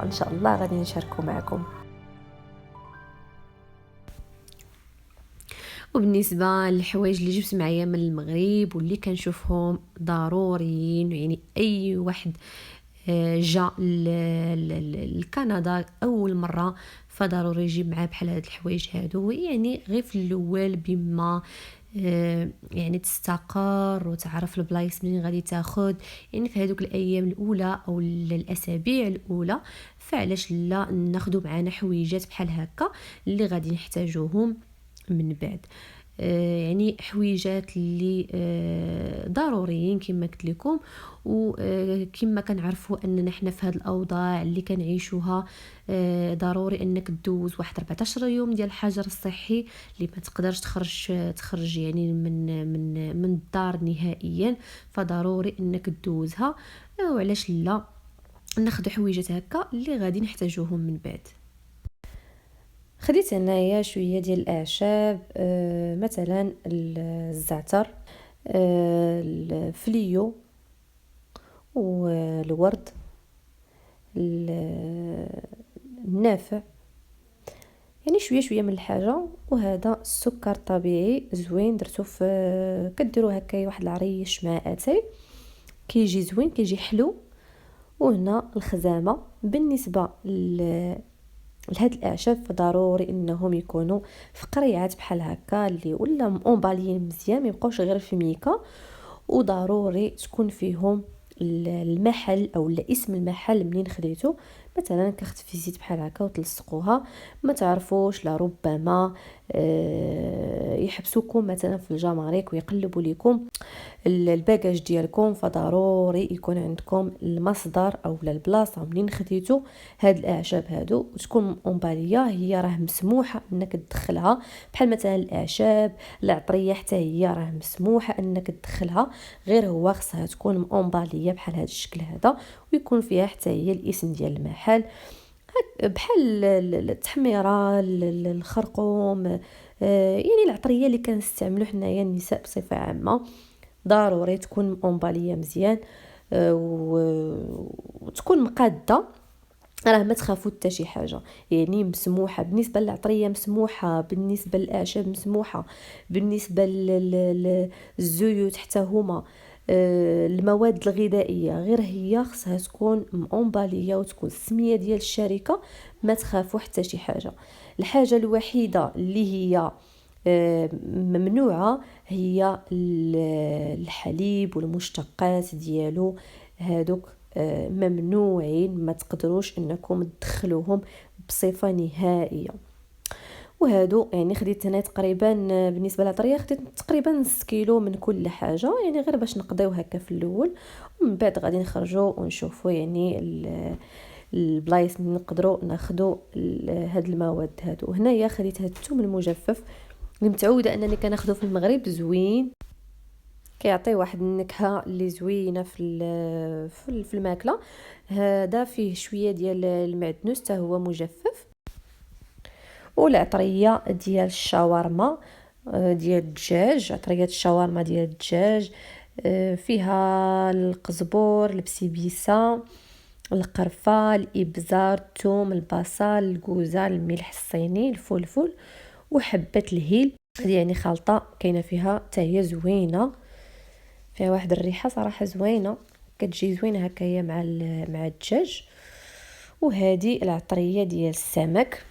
ان شاء الله غادي نشاركو معكم. وبالنسبه للحوايج اللي جبت معايا من المغرب واللي كنشوفهم ضروريين، يعني اي واحد جا لكندا اول مره فضروري يجيب معاه بحال هاد الحوايج هادو، يعني غير في الاول بما يعني تستقر وتعرف البلايص منين غادي تاخد، يعني في هذوك الايام الاولى او الاسابيع الاولى، فعلاش لا ناخذوا معنا حويجات بحال هكا اللي غادي نحتاجوهم من بعد. يعني حويجات اللي ضروريين كما قلت لكم. وكما كنعرفوا اننا حنا في هذه الاوضاع اللي كنعيشوها، ضروري انك تدوز واحد 14 يوم ديال الحجر الصحي اللي ما تقدرش تخرج يعني من الدار نهائيا، فضروري انك تدوزها. وعلاش لا ناخذ حويجات هكا اللي غادي نحتاجوهم من بعد. خديت هنايا شويه ديال الاعشاب، مثلا الزعتر، الفليو، والورد، النافع، يعني شويه شويه من الحاجه. وهذا السكر طبيعي زوين درتو في كديروا هكا واحد العريش مع اتاي، كيجي زوين كيجي حلو. وهنا الخزامه بالنسبه لهاد الاعشاب فضروري انهم يكونوا في قريعات بحال هكا اللي ولا مونباليين مزيان، ما يبقاوش غير في ميكا. وضروري تكون فيهم المحل او اسم المحل منين خديته، مثلا كاخت فيزيت بحال هكا وتلصقوها. ما تعرفوش لربما يحبسوكم مثلا في الجمارك ويقلبوا لكم الباكاج ديالكم، فضروري يكون عندكم المصدر او البلاصه منين خديتو هاد الاعشاب هادو، وتكون اونباليه هي راه مسموحه انك تدخلها. بحال مثلا الاعشاب العطريه حتى هي راه مسموحه انك تدخلها، غير هو خصها تكون اونباليه بحال هذا الشكل هذا، ويكون فيها حتى هي الاسم ديال المحل، بحال التحميره، الخرقوم، يعني العطريه اللي كنستعملوا حنايا النساء بصفه عامه. ضروري تكون مونباليه مزيان، وتكون مقاده، راه ما تخافوا حتى شي حاجه، يعني مسموحه. بالنسبه للعطريه مسموحه، بالنسبه للاعشاب مسموحه، بالنسبه للزيوت حتى هما، المواد الغذائيه غير هي خصها تكون مونباليه وتكون السميه ديال الشركه، ما تخافوا حتى شي حاجه. الحاجه الوحيده اللي هي ممنوعه هي الحليب والمشتقات ديالو، هادوك ممنوعين، ما تقدروش انكم تدخلوهم بصفه نهائيه. وهادو يعني خديت هنا تقريبا بالنسبه للعطريه خديت تقريبا نص كيلو من كل حاجه، يعني غير باش نقضيو هكا في الاول، ومن بعد غادي نخرجوا ونشوفوا يعني البلايص اللي نقدروا ناخذوا هاد المواد هادو. هنايا خديت هاد الثوم المجفف اللي متعوده انني كناخذه في المغرب، زوين كيعطي واحد النكهه اللي زوينه في الماكله. هذا فيه شويه ديال المعدنوس حتى هو مجفف، والعطريه ديال الشاورما ديال الدجاج، عطريه الشاورما ديال الدجاج، فيها القزبور، البسيبيسه، القرفه، الابزار، الثوم، البصل، الكوزه، الملح الصيني، الفلفل، وحبه الهيل. هذه يعني خلطه كاينه فيها حتى هي زوينه، فيها واحد الريحه صراحه زوينه، كتجي زوينه هكايا مع الدجاج. وهذه العطريه ديال السمك،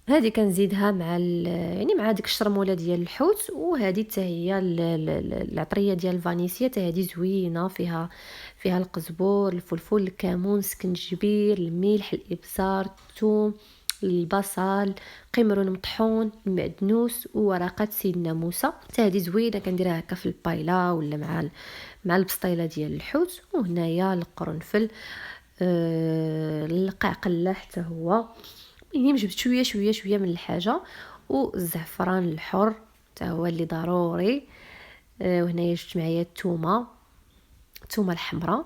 هذه كنزيدها مع يعني مع ديك الشرموله ديال الحوت. وهذه حتى هي العطريه ديال الفانيسيا، حتى هذه زوينه، فيها القزبور، الفلفل، الكمون، السكنجبير، الملح، الابزار، الثوم، البصل، قمر مطحون، المعدنوس، وورقات سيدنا موسى. حتى هذه زوينه كنديرها هكا في البايلا ولا مع البسطيله ديال الحوت. وهنايا القرنفل، القعقله حتى هو، يعني جبت شويه شويه شويه من الحاجه. والزعفران الحر حتى هو اللي ضروري. وهنايا جبت معايا الثومه الحمراء،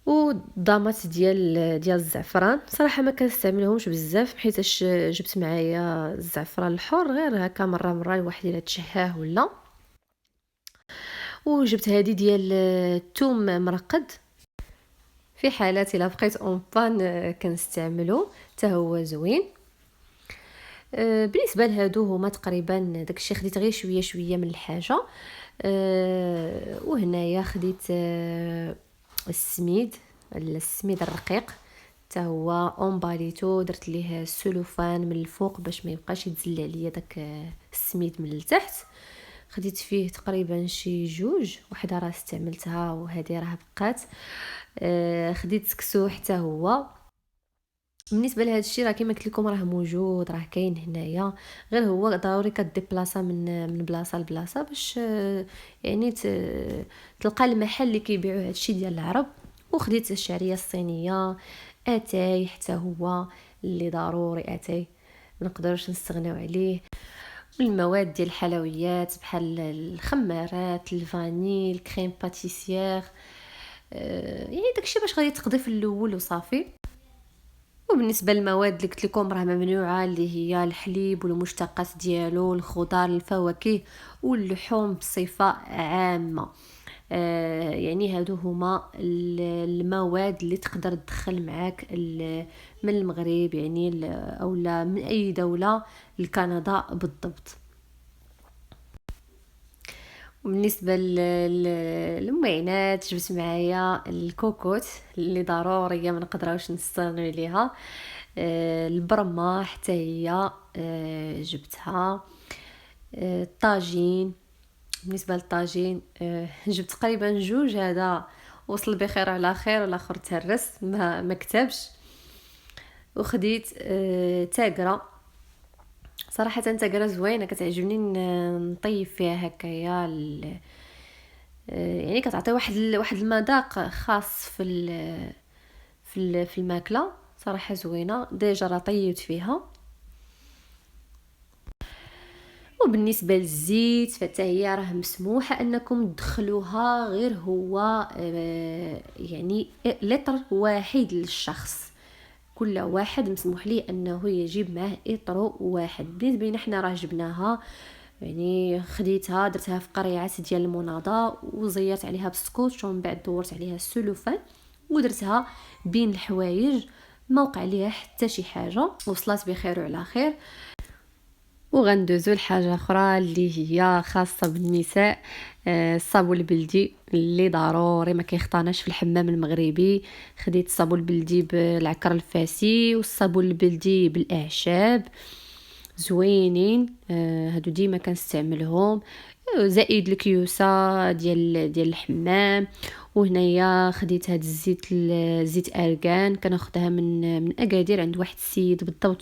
والضامات ديال الزعفران. صراحه ما كنستعملهمش بزاف حيتاش جبت معايا الزعفران الحر غير هكا مره الواحد الا تشهاه ولا. وجبت هذه ديال الثوم مرقد، في حالات الا بقيت اون بان كنستعملو حتى هو زوين. بالنسبه لهادو هما تقريبا داكشي، خديت غير شويه شويه من الحاجه. وهنايا خديت السميد الرقيق حتى هو اونباليتو، درت ليه السلوفان من الفوق باش ما يبقاش يتزل عليا داك السميد من التحت. خديت فيه تقريبا شي 2، وحده راه استعملتها وهذه راه بقات. خديت سكسو حتى هو. بالنسبه لهذا الشيء راه كما قلت لكم راه موجود، راه كاين هنايا، غير هو ضروري كديبلاصا من بلاصه لبلاصه باش يعني تلقى المحل اللي كيبيعوا هذا الشيء ديال العرب. وخديت الشعريه الصينيه، اتاي حتى هو اللي ضروري، اتاي ما نقدروش نستغناو عليه. والمواد ديال الحلويات بحال الخمارات، الفانيل، كريم باتيسيير، يعني داكشي باش غادي تقضي في الاول وصافي. وبالنسبه للمواد اللي قلت لكم راه ممنوعه، اللي هي الحليب والمشتقات ديالو، الخضار، الفواكه واللحوم بصفه عامه. يعني هادو هما المواد اللي تقدر تدخل معاك من المغرب يعني او لا من اي دوله لكندا بالضبط. وبالنسبه للمعينات جبت معايا الكوكوت اللي ضروريه ما نقدروش نستغنوا عليها. البرمه حتى هي جبتها. الطاجين، بالنسبه للطاجين جبت تقريبا 2، هذا وصل بخير على خير والاخر تهرس ما كتبش. وخديت تاقره، صراحه تاقره زوينه كتعجبني نطيب فيها هكايا يعني كتعطي واحد المذاق خاص في الماكله، صراحه زوينه. ديجا راه طيبت فيها. وبالنسبه للزيت فتا هي راه مسموحه انكم تدخلوها، غير هو يعني لتر واحد للشخص، كل واحد مسموح ليه انه يجيب معه اطرو واحد. بالنسبه لنا حنا راه جبناها، يعني خديتها درتها في قريعات ديال المناضه وزيرت عليها بسكوتش، ومن بعد دورت عليها السلوفان ودرتها بين الحوايج، ما وقع ليها حتى شي حاجه، وصلت بخير وعلى خير. وغندوزو لحاجه اخرى اللي هي خاصه بالنساء، الصابون البلدي اللي ضروري ما كيخطاناش في الحمام المغربي. خديت الصابون البلدي بالعكر الفاسي والصابون البلدي بالاعشاب، زوينين. هادو ديما كنستعملهم، زائد الكيوسه ديال الحمام. وهنايا خديت هاد زيت ارغان، كناخذها من اكادير عند واحد السيد بالضبط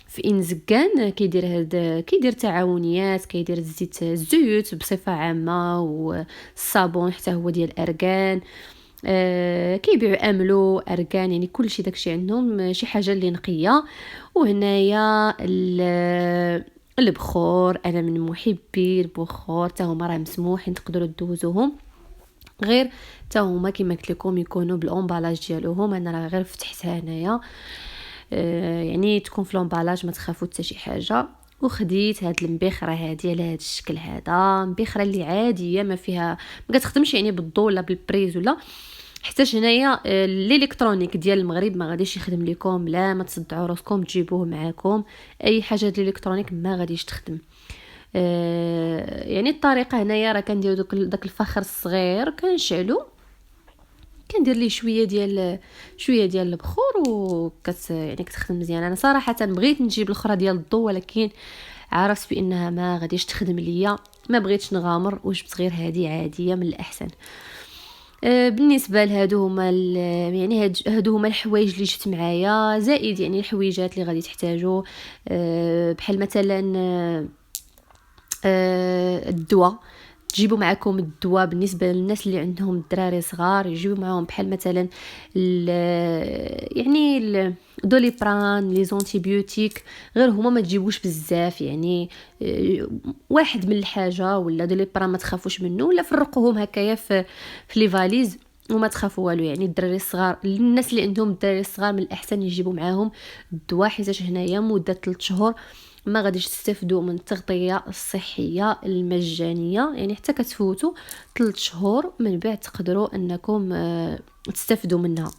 في انزكان، كيدير تعاونيات، كيدير الزيوت بصفه عامه، والصابون حتى هو ديال ارغان. كيبيعوا املو ارغان، يعني كل شيء داكشي عندهم شي حاجه اللي نقيه. وهنايا البخور، انا من محبي البخور، حتى هما راه مسموحين تقدروا دوزوهم، غير حتى هما كما قلت لكم يكونوا بالامبالاج ديالهم. انا راه غير فتحتها هنايا، يعني تكون في لومبالاج ما تخافوا حتى شي حاجه. وخديت هاد المبخره هادي على هاد الشكل هذا، مبخره اللي عاديه ما فيها، ما كتخدمش يعني بالضوء ولا بالبريز ولا حتى هنايا. الالكترونيك ديال المغرب ما غاديش يخدم لكم، لا ما تصدعوا راسكم تجيبوه معاكم، اي حاجه ديال الالكترونيك ما غاديش تخدم. يعني الطريقه هنايا راه كنديروا داك الفخر الصغير كنشعلو، كندير ليه شويه ديال البخور يعني كتخدم مزيان. انا صراحه بغيت نجيب الاخرى ديال الضو، ولكن عرفت بانها ما غاديش تخدم ليا، ما بغيتش نغامر وجبت غير هذه عاديه من الاحسن. بالنسبه لهادو هما يعني هادو هما الحوايج اللي جبت معايا، زائد يعني الحويجات اللي غادي تحتاجوا، بحال مثلا الدواء، تجيبوا معكم الدواء. بالنسبه للناس اللي عندهم الدراري صغار يجيبوا معهم بحال مثلا يعني دوليبران، لي زونتيبيوتيك، غير هما ما تجيبوش بزاف، يعني واحد من الحاجه، ولا دوليبران ما تخافوش منه، ولا فرقوهم هكايا في لي فاليز وما تخافوا والو. يعني الدراري الصغار، الناس اللي عندهم الدراري الصغار من الاحسن يجيبوا معاهم الدواء، حيت هنايا مده 3 شهور ما غاديش تستافدوا من التغطيه الصحيه المجانيه، يعني حتى كتفوتوا 3 شهور من بعد تقدروا انكم تستفدوا منها.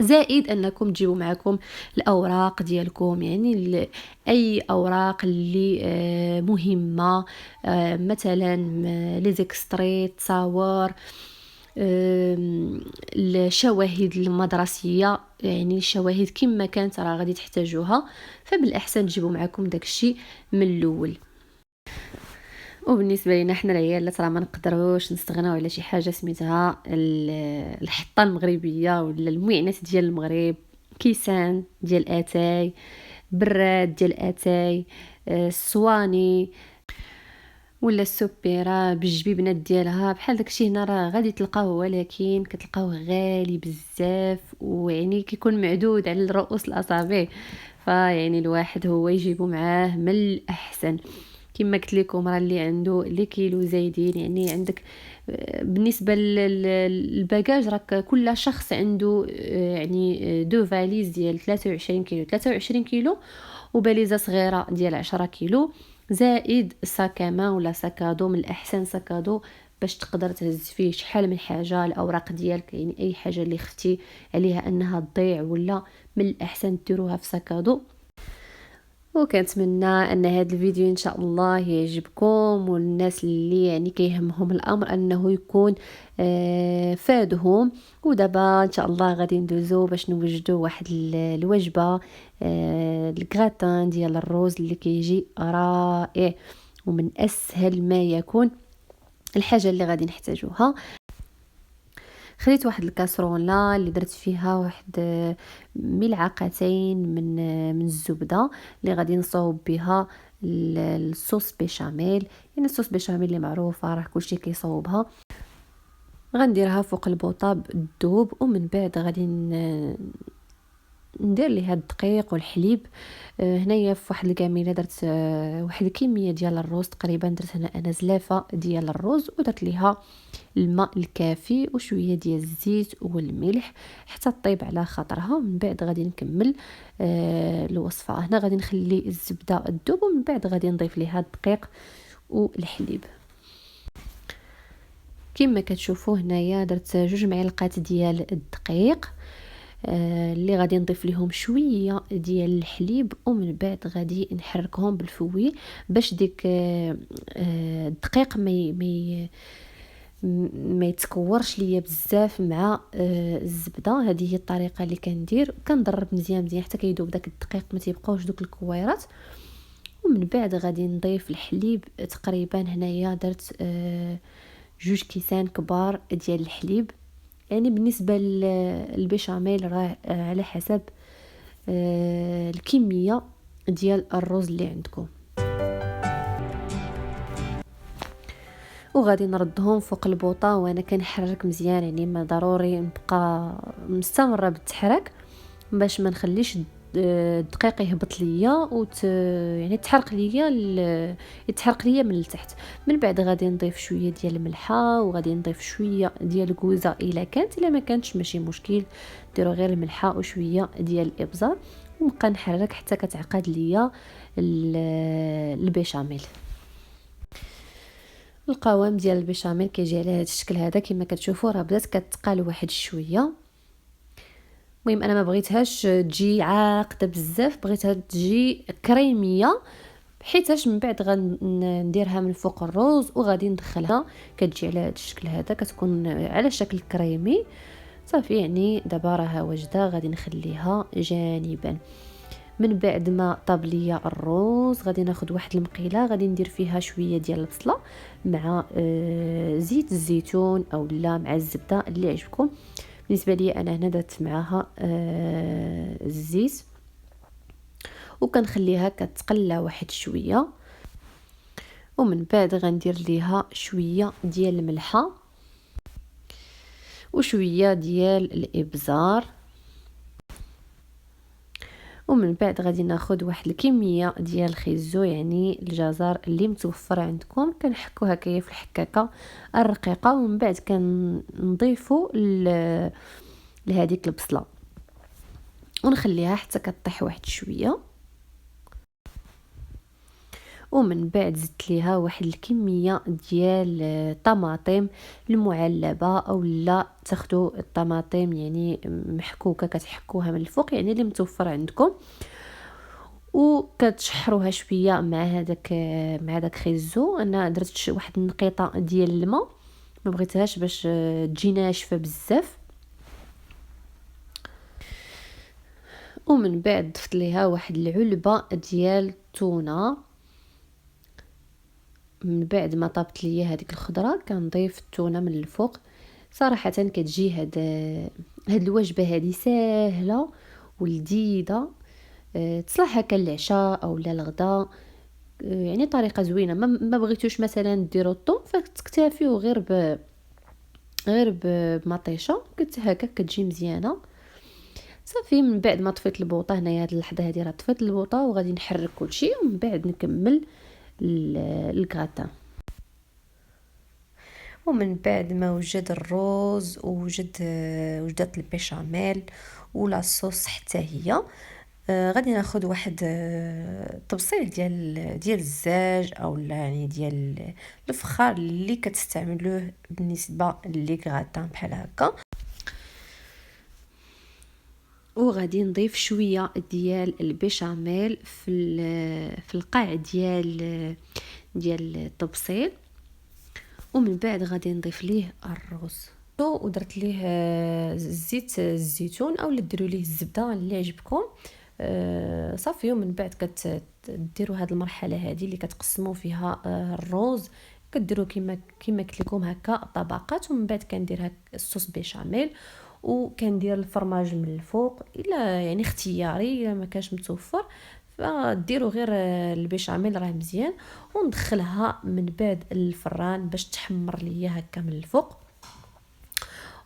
زائد انكم تجيبوا معكم الاوراق ديالكم، يعني اي اوراق اللي مهمه، مثلا لي زيكستري، تصاور، الشواهد المدرسيه، يعني الشواهد كما كانت راه غادي تحتاجوها، فبالاحسن تجيبوا معكم داكشي من الاول. وبالنسبه لينا حنا العيالات راه ما نقدروش نستغناو على شي حاجه سميتها الحطه المغربيه ولا المعنات ديال المغرب، كيسان ديال اتاي، براد ديال اتاي، الصواني ولا السوبيره بالجبيبنات ديالها، بحال داكشي هنا راه غادي تلقاوه، ولكن كتلقاوه غالي بزاف، ويعني كيكون معدود على رؤوس الاصابع، فيعني الواحد هو يجيبو معاه من الاحسن. كما قلت لكم راه اللي عنده لي كيلو زايدين، يعني عندك بالنسبه للباجاج راك كل شخص عنده يعني دو فاليز ديال 23 كيلو 23 كيلو، وباليزه صغيره ديال 10 كيلو، زائد ساكامان ولا ساكادو، من الاحسن ساكادو باش تقدر تهز فيه شحال من حاجه، الاوراق ديالك، يعني اي حاجه اللي خفتي عليها انها تضيع ولا، من الاحسن ديروها في ساكادو. وكنتمنى ان هذا الفيديو ان شاء الله يعجبكم، والناس اللي يعني كيهمهم الامر انه يكون فادهم. ودابا ان شاء الله غادي ندوزو باش نوجدوا واحد الوجبه، الكراتان ديال الروز اللي كيجي رائع ومن اسهل ما يكون. الحاجه اللي غادي نحتاجوها، خديت واحد الكاسرونه اللي درت فيها واحد ملعقتين من الزبده اللي غادي نصاوب بها الصوص بيشاميل، يعني الصوص بيشاميل اللي معروفه راه كلشي كيصاوبها. غنديرها فوق البوطه بالذوب، ومن بعد غادي ندير ليها الدقيق والحليب. هنايا في واحد الكاميله درت واحد الكميه ديال الروز، تقريبا درت هنا انا زلافه ديال الروز، ودرت ليها الماء الكافي وشويه ديال الزيت والملح حتى طيب على خاطرها. من بعد غادي نكمل الوصفه. هنا غادي نخلي الزبده تذوب، ومن بعد غادي نضيف ليها الدقيق والحليب. كما كتشوفوا هنايا درت 2 معالق ديال الدقيق اللي غادي نضيف لهم شويه ديال الحليب، ومن بعد غادي نحركهم بالفوي باش ديك الدقيق ما يتكورش ليا بزاف مع الزبده. هذه هي الطريقه اللي كندير، كنضرب مزيان مزيان حتى كيذوب داك الدقيق، ما تيبقاوش دوك الكويرات. ومن بعد غادي نضيف الحليب، تقريبا هنايا درت 2 كيسان كبار ديال الحليب. يعني بالنسبه للبيشاميل راه على حسب الكميه ديال الرز اللي عندكم. وغادي نردهم فوق البوطه وانا كنحرك مزيان، يعني ما ضروري نبقى مستمره بالتحرك باش ما نخليش الدقيق يهبط ليا يعني يتحرق ليا من التحت. من بعد غادي نضيف شويه ديال الملحه، وغادي نضيف شويه ديال الكوزه الا ما كانتش ماشي مشكل، ديروا غير الملحه وشويه ديال الابزار، ونبقى نحرك حتى كتعقد ليا البيشاميل. القوام ديال البيشاميل كيجي على هذا الشكل هذا، كما كتشوفوا راه بدات كتقال واحد شويه. المهم انا ما بغيتهاش تجي عاقده بزاف، بغيتها تجي كريميه، حيتاش من بعد غنديرها من فوق الروز وغادي ندخلها كتجي على هذا الشكل هذا، كتكون على شكل كريمي صافي. يعني دابا راها واجده، غادي نخليها جانبا. من بعد ما طاب ليا الروز غادي ناخذ واحد المقيله، غادي ندير فيها شويه ديال البصله مع زيت الزيتون او لا مع الزبده اللي عجبكم. بالنسبه لي انا هنا درت معاها الزيت، وكنخليها كتقلى واحد شويه. ومن بعد غندير ليها شويه ديال الملحه وشويه ديال الابزار. ومن بعد غادي ناخذ واحد الكميه ديال الخيزو، يعني الجزر اللي متوفر عندكم، كنحكو هكايا في الحكاكه الرقيقه، ومن بعد كنضيفوا لهذيك البصله ونخليها حتى كطيح واحد شويه. ومن بعد زدت ليها واحد الكميه ديال الطماطم المعلبه، او لا تاخذوا الطماطم يعني محكوكه كتحكوها من الفوق يعني اللي متوفر عندكم، وكتشحروها شويه مع داك خيزو. انا درت واحد النقيطه ديال الماء، ما بغيتهاش باش تجي ناشفه بزاف. ومن بعد ضفت ليها واحد العلبه ديال التونه. من بعد ما طابت ليا هذيك الخضره كنضيف التونه من الفوق. صراحه كتجي هاد الوجبه هذه ساهله ولذيذه، تصلح هكا العشاء او الغداء. يعني طريقه زوينه. ما بغيتوش مثلا ديروا الطون فتكتفيو غير بمطيشه هكا كتجي مزيانه. صافي من بعد ما طفيت البوطه، هنايا هاد اللحظه هادي راه طفيت البوطه وغادي نحرك كلشي ومن بعد نكمل الكغاتان. ومن بعد ما وجد الروز وجدت البيشاميل ولا صوص حتى هي، غادي ناخذ واحد طبسيل ديال الزاج او يعني ديال الفخار اللي كتستعملوه بالنسبه لي كغاتان بحال هكا. وغادي نضيف شويه ديال البيشاميل في القاع ديال الطبسيل. ومن بعد غادي نضيف ليه الرز ودرت ليه زيت الزيتون او ديروا ليه الزبده اللي عجبكم. صافي ومن بعد كديروا هذه المرحله هذه اللي كتقسموا فيها الروز، كديروا كيما قلت لكم هكا طبقات. ومن بعد كندير الصوص بيشاميل وكندير الفرماج من الفوق، الا يعني اختياري الا ما كانش متوفر فديروا غير البيشاميل راه مزيان. وندخلها من بعد الفران باش تحمر ليا هكا من الفوق.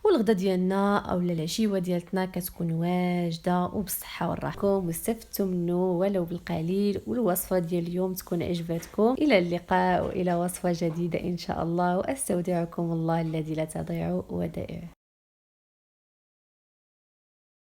والغدا ديالنا او العشيوه ديالتنا كتكون واجده وبالصحه والراحه، واستفدتوا منه ولو بالقليل، والوصفه ديال اليوم تكون عجبتكم. الى اللقاء والى وصفه جديده ان شاء الله، واستودعكم الله الذي لا تضيع ودائعه.